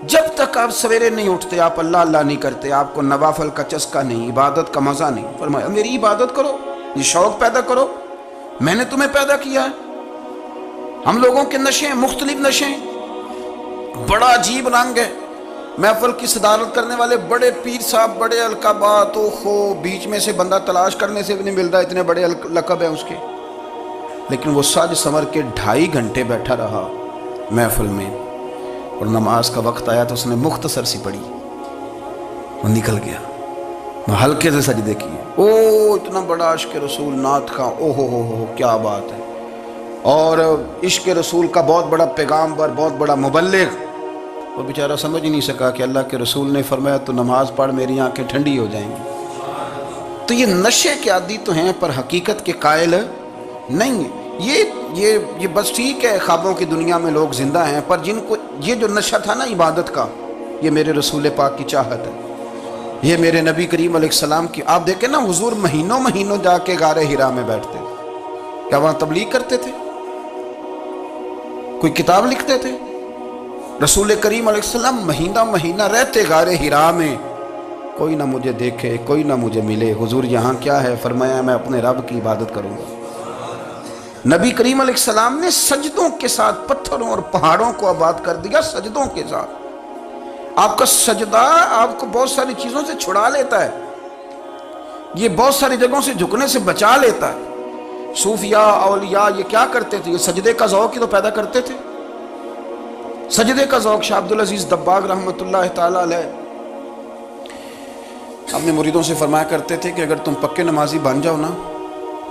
جب تک آپ سویرے نہیں اٹھتے آپ اللہ اللہ نہیں کرتے، آپ کو نوافل کا چسکا نہیں، عبادت کا مزہ نہیں، فرمایا میری عبادت کرو، یہ شوق پیدا کرو، میں نے تمہیں پیدا کیا ہے۔ ہم لوگوں کے نشے ہیں، مختلف نشے ہیں، بڑا عجیب رنگ ہے۔ محفل کی صدارت کرنے والے بڑے پیر صاحب، بڑے القابات، بیچ میں سے بندہ تلاش کرنے سے بھی نہیں مل رہا، اتنے بڑے لقب ہیں اس کے، لیکن وہ سج سنور کے 2.5 گھنٹے بیٹھا رہا محفل میں، اور نماز کا وقت آیا تو اس نے مختصر سی پڑھی، وہ نکل گیا، وہ ہلکے سے سجدے کیے۔ اتنا بڑا عشق رسول نعت کا، ہو کیا بات ہے، اور عشق رسول کا بہت بڑا پیغامبر، بہت بڑا مبلغ، وہ بیچارہ سمجھ ہی نہیں سکا کہ اللہ کے رسول نے فرمایا تو نماز پڑھ میری آنکھیں ٹھنڈی ہو جائیں گی۔ تو یہ نشے کے عادی تو ہیں پر حقیقت کے قائل نہیں ہیں۔ یہ بس ٹھیک ہے، خوابوں کی دنیا میں لوگ زندہ ہیں، پر جن کو یہ جو نشہ تھا نا عبادت کا، یہ میرے رسول پاک کی چاہت ہے، یہ میرے نبی کریم علیہ السلام کی۔ آپ دیکھیں نا، حضور مہینوں جا کے غار حرا میں بیٹھتے، کیا وہاں تبلیغ کرتے تھے؟ کوئی کتاب لکھتے تھے؟ رسول کریم علیہ السلام مہینہ رہتے غار حرا میں، کوئی نہ مجھے دیکھے، کوئی نہ مجھے ملے، حضور یہاں کیا ہے؟ فرمایا میں اپنے رب کی عبادت کروں گا۔ نبی کریم علیہ السلام نے سجدوں کے ساتھ پتھروں اور پہاڑوں کو آباد کر دیا، سجدوں کے ساتھ۔ آپ کا سجدہ آپ کو بہت ساری چیزوں سے چھڑا لیتا ہے، یہ بہت ساری جگہوں سے جھکنے سے بچا لیتا ہے۔ صوفیاء، اولیاء یہ کیا کرتے تھے؟ یہ سجدے کا ذوق ہی تو پیدا کرتے تھے، سجدے کا ذوق۔ شاہ عبدالعزیز دباغ رحمۃ اللہ تعالی علیہ اپنے مریدوں سے فرمایا کرتے تھے کہ اگر تم پکے نمازی بن جاؤ نا،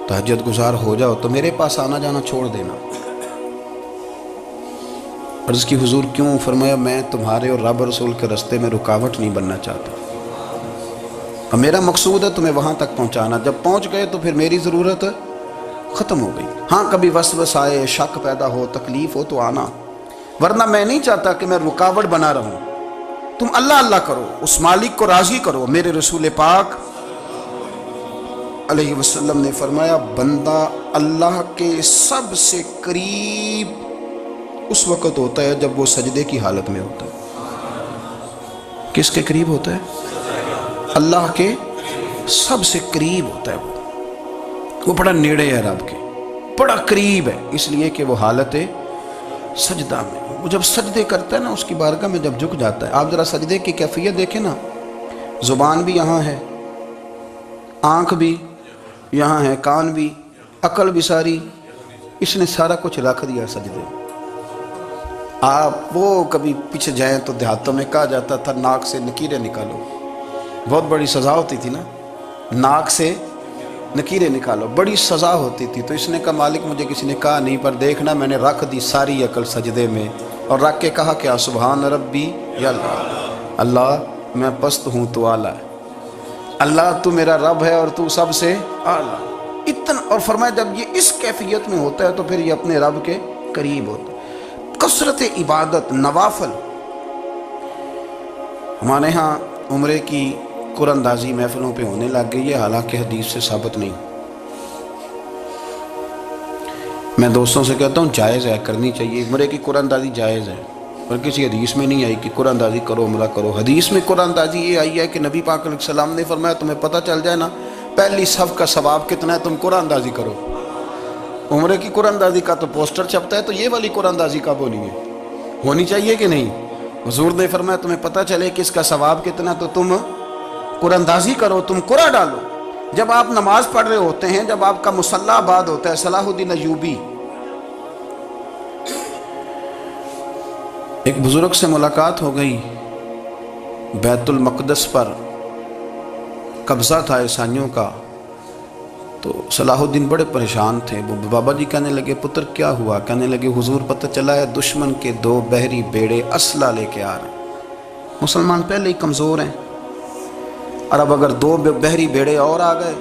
تہجد گزار ہو جاؤ، تو میرے پاس آنا جانا چھوڑ دینا۔ عرض کی حضور کیوں؟ فرمایا میں تمہارے اور رب رسول کے رستے میں رکاوٹ نہیں بننا چاہتا، اور میرا مقصود ہے تمہیں وہاں تک پہنچانا۔ جب پہنچ گئے تو پھر میری ضرورت ختم ہو گئی۔ ہاں کبھی وسوسہ آئے، شک پیدا ہو، تکلیف ہو تو آنا، ورنہ میں نہیں چاہتا کہ میں رکاوٹ بنا رہوں۔ تم اللہ اللہ کرو، اس مالک کو راضی کرو۔ میرے رسول پاک علیہ وسلم نے فرمایا بندہ اللہ کے سب سے قریب اس وقت ہوتا ہے جب وہ سجدے کی حالت میں ہوتا ہے۔ کس کے قریب ہوتا ہے؟ اللہ کے سب سے قریب ہوتا ہے، وہ بڑا نیڑے ہے رب کے، بڑا قریب ہے، اس لیے کہ وہ حالت سجدہ میں، وہ جب سجدے کرتا ہے نا، اس کی بارگاہ میں جب جھک جاتا ہے۔ آپ ذرا سجدے کی کیفیت دیکھیں نا، زبان بھی یہاں ہے، آنکھ بھی یہاں ہے، کان بھی، عقل بھی ساری، اس نے سارا کچھ رکھ دیا سجدے۔ آپ وہ کبھی پیچھے جائیں تو دیہاتوں میں کہا جاتا تھا ناک سے نکیریں نکالو، بہت بڑی سزا ہوتی تھی نا، ناک سے نکیریں نکالو، بڑی سزا ہوتی تھی۔ تو اس نے کہا مالک مجھے کسی نے کہا نہیں، پر دیکھنا میں نے رکھ دی ساری عقل سجدے میں، اور رکھ کے کہا کیا؟ سبحان ربی یا اللہ، اللہ میں پست ہوں تو اعلیٰ ہے، اللہ تو میرا رب ہے اور تو سب سے اعلیٰ اتنا۔ اور فرمایا جب یہ اس کیفیت میں ہوتا ہے تو پھر یہ اپنے رب کے قریب ہوتا ہے۔ کثرت عبادت، نوافل۔ ہمارے ہاں عمرے کی قرآن اندازی محفلوں پہ ہونے لگ گئی ہے، حالانکہ حدیث سے ثابت نہیں۔ میں دوستوں سے کہتا ہوں جائز ہے، کرنی چاہیے، عمرے کی قرآن اندازی جائز ہے، پر کسی حدیث میں نہیں آئی کہ قرآن اندازی کرو عمرہ کرو۔ حدیث میں قرآن اندازی یہ آئی ہے کہ نبی پاک علیہ السلام نے فرمایا تمہیں پتہ چل جائے نا پہلی صف کا ثواب کتنا ہے، تم قرآن اندازی کرو۔ عمرے کی قرآن اندازی کا تو پوسٹر چھپتا ہے، تو یہ والی قرآن اندازی کب ہونی ہے؟ ہونی چاہیے کہ نہیں؟ حضور نے فرمایا تمہیں پتہ چلے کہ اس کا ثواب کتنا، تو تم قرآن اندازی کرو، تم قرآن ڈالو۔ جب آپ نماز پڑھ رہے ہوتے ہیں، جب آپ کا مصلی آباد ہوتا ہے، صلاح الدین ایوبی ایک بزرگ سے ملاقات ہو گئی، بیت المقدس پر قبضہ تھا عیسائیوں کا، تو صلاح الدین بڑے پریشان تھے۔ وہ بابا جی کہنے لگے پتر کیا ہوا؟ کہنے لگے حضور پتہ چلا ہے دشمن کے 2 بحری بیڑے اسلحہ لے کے آ رہے ہیں، مسلمان پہلے ہی کمزور ہیں، اور اب اگر 2 بحری بیڑے اور آ گئے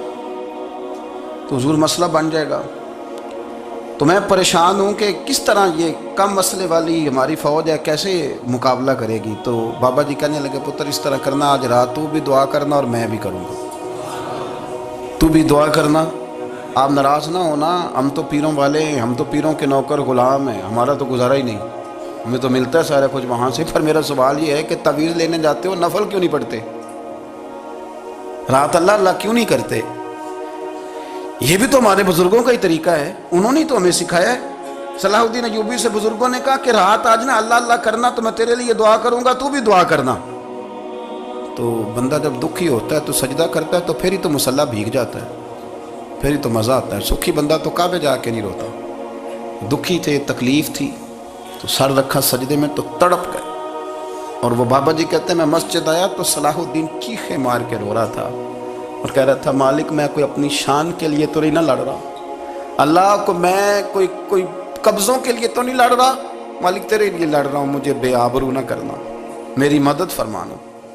تو حضور مسئلہ بن جائے گا۔ تو میں پریشان ہوں کہ کس طرح یہ کم مسئلے والی ہماری فوج ہے کیسے مقابلہ کرے گی۔ تو بابا جی کہنے لگے پتر اس طرح کرنا، آج رات تو بھی دعا کرنا اور میں بھی کروں گا، تو بھی دعا کرنا، آپ ناراض نہ ہونا، ہم تو پیروں والے ہیں، ہم تو پیروں کے نوکر غلام ہیں، ہمارا تو گزارا ہی نہیں، ہمیں تو ملتا ہے سارا کچھ وہاں سے، پر میرا سوال یہ ہے کہ تعویذ لینے جاتے ہو نفل کیوں نہیں پڑھتے؟ رات اللہ اللہ کیوں نہیں کرتے؟ یہ بھی تو ہمارے بزرگوں کا ہی طریقہ ہے، انہوں نے تو ہمیں سکھایا ہے۔ صلاح الدین ایوبی سے بزرگوں نے کہا کہ رات آج نا اللہ اللہ کرنا تو میں تیرے لیے دعا کروں گا، تو بھی دعا کرنا۔ تو بندہ جب دکھی ہوتا ہے تو سجدہ کرتا ہے تو پھر ہی تو مصلی بھیگ جاتا ہے، پھر ہی تو مزہ آتا ہے۔ سکھی بندہ تو کعبے جا کے نہیں روتا، دکھی تھے، تکلیف تھی تو سر رکھا سجدے میں تو تڑپ گئے۔ اور وہ بابا جی کہتے ہیں میں مسجد آیا تو صلاح الدین چیخے مار کے رو رہا تھا اور کہہ رہا تھا مالک میں کوئی اپنی شان کے لیے تو نہیں نہ لڑ رہا، اللہ کو میں کوئی قبضوں کے لیے تو نہیں لڑ رہا، مالک تیرے لیے لڑ رہا ہوں، مجھے بے آبرو نہ کرنا، میری مدد فرمانا۔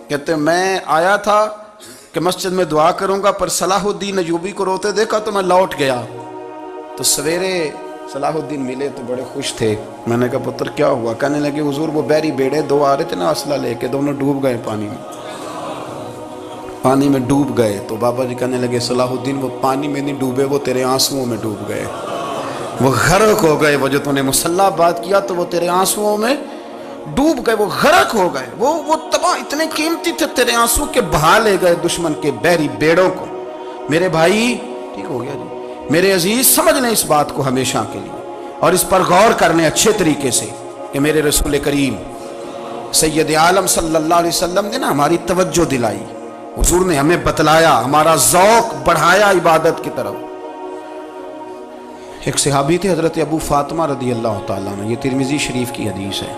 کہتے ہیں میں آیا تھا کہ مسجد میں دعا کروں گا، پر صلاح الدین ایوبی کو روتے دیکھا تو میں لوٹ گیا۔ تو سویرے صلاح الدین ملے تو بڑے خوش تھے۔ میں نے کہا پتر کیا ہوا؟ کہنے لگے حضور وہ بحری بیڑے دو آ رہے تھے نا اسلحہ لے کے، دونوں ڈوب گئے پانی میں ڈوب گئے۔ تو بابا جی کہنے لگے صلاح الدین وہ پانی میں نہیں ڈوبے، وہ تیرے آنسوؤں میں ڈوب گئے، وہ غرق ہو گئے۔ وہ جو تو نے مصلی بات کیا تو وہ تیرے آنسوؤں میں ڈوب گئے، وہ غرق ہو گئے، وہ تباہ اتنے قیمتی تھے تیرے آنسو کے بہا لے گئے دشمن کے بحری بیڑوں کو۔ میرے بھائی ٹھیک ہو گیا جی، میرے عزیز سمجھ لیں اس بات کو ہمیشہ کے لیے، اور اس پر غور کرنے اچھے طریقے سے کہ میرے رسول کریم سید عالم صلی اللہ علیہ وسلم نے نا ہماری توجہ دلائی، حضور نے ہمیں بتلایا، ہمارا ذوق بڑھایا عبادت کی طرف۔ ایک صحابی تھے حضرت ابو فاطمہ رضی اللہ تعالیٰ عنہ، یہ ترمذی شریف کی حدیث ہے۔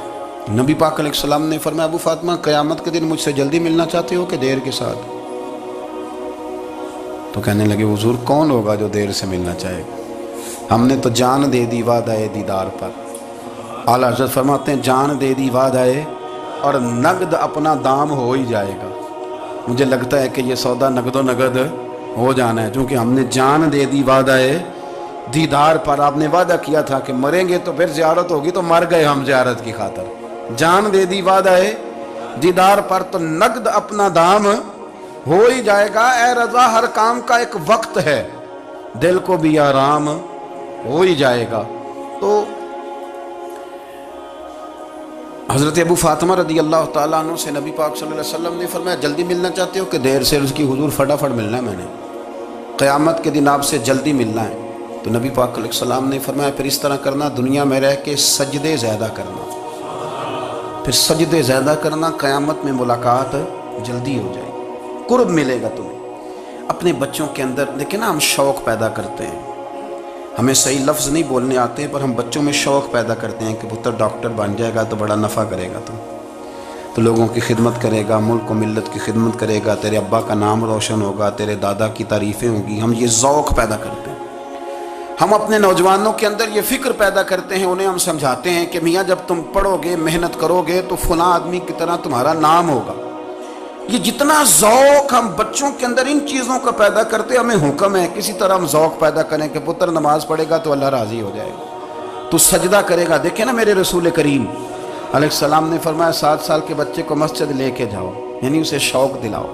نبی پاک علیہ السلام نے فرمایا ابو فاطمہ قیامت کے دن مجھ سے جلدی ملنا چاہتے ہو کہ دیر کے ساتھ؟ تو کہنے لگے حضور کون ہوگا جو دیر سے ملنا چاہے گا، ہم نے تو جان دے دی وعدہ دیدار پر۔ اعلیٰ حضرت فرماتے ہیں جان دے دی وعدہ اور نقد اپنا دام ہو ہی جائے گا۔ مجھے لگتا ہے کہ یہ سودا نقد و نقد ہو جانا ہے، چونکہ ہم نے جان دے دی وعدہ دیدار پر۔ آپ نے وعدہ کیا تھا کہ مریں گے تو پھر زیارت ہوگی، تو مر گئے ہم زیارت کی خاطر۔ جان دے دی وعدہ دیدار پر تو نقد اپنا دام ہو ہی جائے گا۔ اے رضا ہر کام کا ایک وقت ہے، دل کو بھی آرام ہو ہی جائے گا۔ تو حضرت ابو فاطمہ رضی اللہ تعالیٰ عنہ سے نبی پاک صلی اللہ علیہ وسلم نے فرمایا جلدی ملنا چاہتے ہو کہ دیر سے؟ اس کی حضور فٹافٹ ملنا ہے، میں نے قیامت کے دن آپ سے جلدی ملنا ہے۔ تو نبی پاک علیہ السلام نے فرمایا پھر اس طرح کرنا، دنیا میں رہ کے سجدے زیادہ کرنا، پھر سجدے زیادہ کرنا، قیامت میں ملاقات جلدی ہو جائے گی، قرب ملے گا تمہیں۔ اپنے بچوں کے اندر دیکھیں نا، ہم شوق پیدا کرتے ہیں، ہمیں صحیح لفظ نہیں بولنے آتے ہیں، پر ہم بچوں میں شوق پیدا کرتے ہیں کہ پتر ڈاکٹر بن جائے گا تو بڑا نفع کرے گا، تو لوگوں کی خدمت کرے گا، ملک و ملت کی خدمت کرے گا، تیرے ابا کا نام روشن ہوگا، تیرے دادا کی تعریفیں ہوں گی۔ ہم یہ ذوق پیدا کرتے ہیں۔ ہم اپنے نوجوانوں کے اندر یہ فکر پیدا کرتے ہیں، انہیں ہم سمجھاتے ہیں کہ میاں جب تم پڑھو گے، محنت کرو گے تو فلاں آدمی کی طرح تمہارا نام ہوگا۔ یہ جتنا ذوق ہم بچوں کے اندر ان چیزوں کا پیدا کرتے، ہمیں حکم ہے کسی طرح ہم ذوق پیدا کریں کہ پتر نماز پڑھے گا تو اللہ راضی ہو جائے گا، تو سجدہ کرے گا۔ دیکھیں نا میرے رسول کریم علیہ السلام نے فرمایا 7 سال کے بچے کو مسجد لے کے جاؤ، یعنی اسے شوق دلاؤ،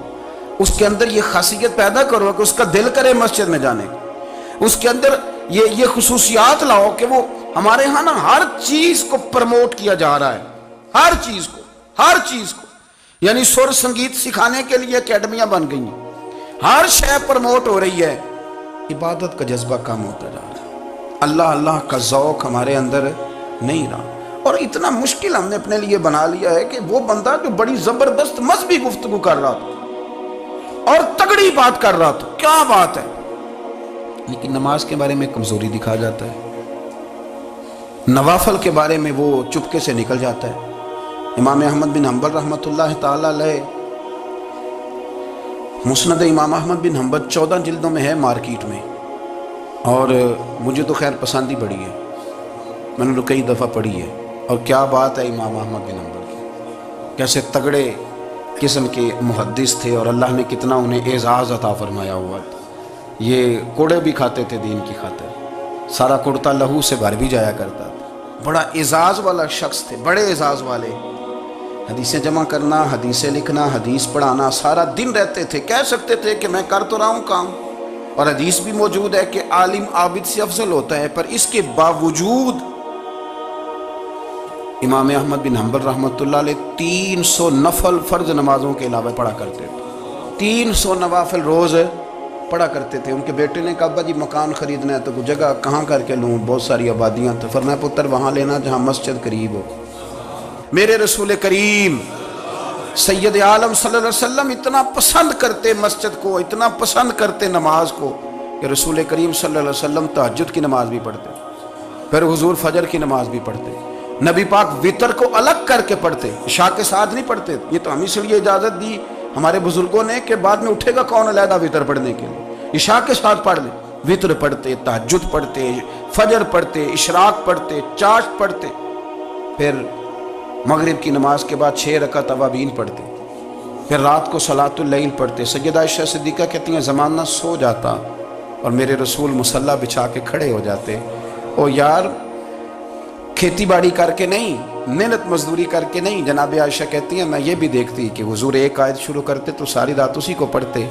اس کے اندر یہ خاصیت پیدا کرو کہ اس کا دل کرے مسجد میں جانے کا، اس کے اندر یہ خصوصیات لاؤ کہ وہ ہمارے ہاں نا ہر چیز کو پرموٹ کیا جا رہا ہے، ہر چیز کو، یعنی سر سنگیت سکھانے کے لیے اکیڈمیاں بن گئی ہیں، ہر شے پرموٹ ہو رہی ہے، عبادت کا جذبہ کم ہوتا جا رہا ہے، اللہ اللہ کا ذوق ہمارے اندر نہیں رہا۔ اور اتنا مشکل ہم نے اپنے لیے بنا لیا ہے کہ وہ بندہ جو بڑی زبردست مذہبی گفتگو کر رہا تھا اور تگڑی بات کر رہا تھا، کیا بات ہے، لیکن نماز کے بارے میں کمزوری دکھا جاتا ہے، نوافل کے بارے میں وہ چپکے سے نکل جاتا ہے۔ امام احمد بن حنبل رحمۃ اللہ تعالی علیہ، مسند امام احمد بن حنبل 14 جلدوں میں ہے مارکیٹ میں، اور مجھے تو خیر پسند ہی بڑی ہے، میں نے تو کئی دفعہ پڑھی ہے۔ اور کیا بات ہے امام احمد بن حنبل کی، کیسے تگڑے قسم کے محدث تھے، اور اللہ نے کتنا انہیں اعزاز عطا فرمایا ہوا تھا۔ یہ کوڑے بھی کھاتے تھے دین کی خاطر، سارا کرتا لہو سے بھر بھی جایا کرتا تھا، بڑا اعزاز والا شخص تھے، بڑے اعزاز والے، حدیثیں جمع کرنا، حدیثیں لکھنا، حدیث پڑھانا، سارا دن رہتے تھے۔ کہہ سکتے تھے کہ میں کر تو رہا ہوں کام، اور حدیث بھی موجود ہے کہ عالم عابد سے افضل ہوتا ہے، پر اس کے باوجود امام احمد بن حنبل رحمۃ اللہ علیہ 300 نفل فرض نمازوں کے علاوہ پڑھا کرتے تھے، 300 نوافل روز پڑھا کرتے تھے۔ ان کے بیٹے نے کہا ابا جی مکان خریدنا ہے تو کوئی جگہ کہاں کر کے لوں، بہت ساری آبادیاں، تو فرمایا پتر وہاں لینا جہاں مسجد قریب ہو۔ میرے رسول کریم سید عالم صلی اللہ علیہ وسلم اتنا پسند کرتے مسجد کو، اتنا پسند کرتے نماز کو کہ رسول کریم صلی اللہ علیہ وسلم تہجد کی نماز بھی پڑھتے، پھر حضور فجر کی نماز بھی پڑھتے، نبی پاک وتر کو الگ کر کے پڑھتے، عشاء کے ساتھ نہیں پڑھتے۔ یہ تو ہم اس لیے اجازت دی ہمارے بزرگوں نے کہ بعد میں اٹھے گا کون علیحدہ وتر پڑھنے کے لیے، عشاء کے ساتھ پڑھ لیں۔ وتر پڑھتے، تہجد پڑھتے، فجر پڑھتے، اشراق پڑھتے، چاشت پڑھتے، پھر مغرب کی نماز کے بعد 6 رکعت اوابین پڑھتے، پھر رات کو صلاۃ اللیل پڑھتے۔ سیدہ عائشہ صدیقہ کہتی ہیں زمانہ سو جاتا اور میرے رسول مصلی بچھا کے کھڑے ہو جاتے۔ او یار کھیتی باڑی کر کے نہیں، محنت مزدوری کر کے نہیں، جناب عائشہ کہتی ہیں میں یہ بھی دیکھتی کہ حضور ایک آیت شروع کرتے تو ساری رات اسی کو پڑھتے،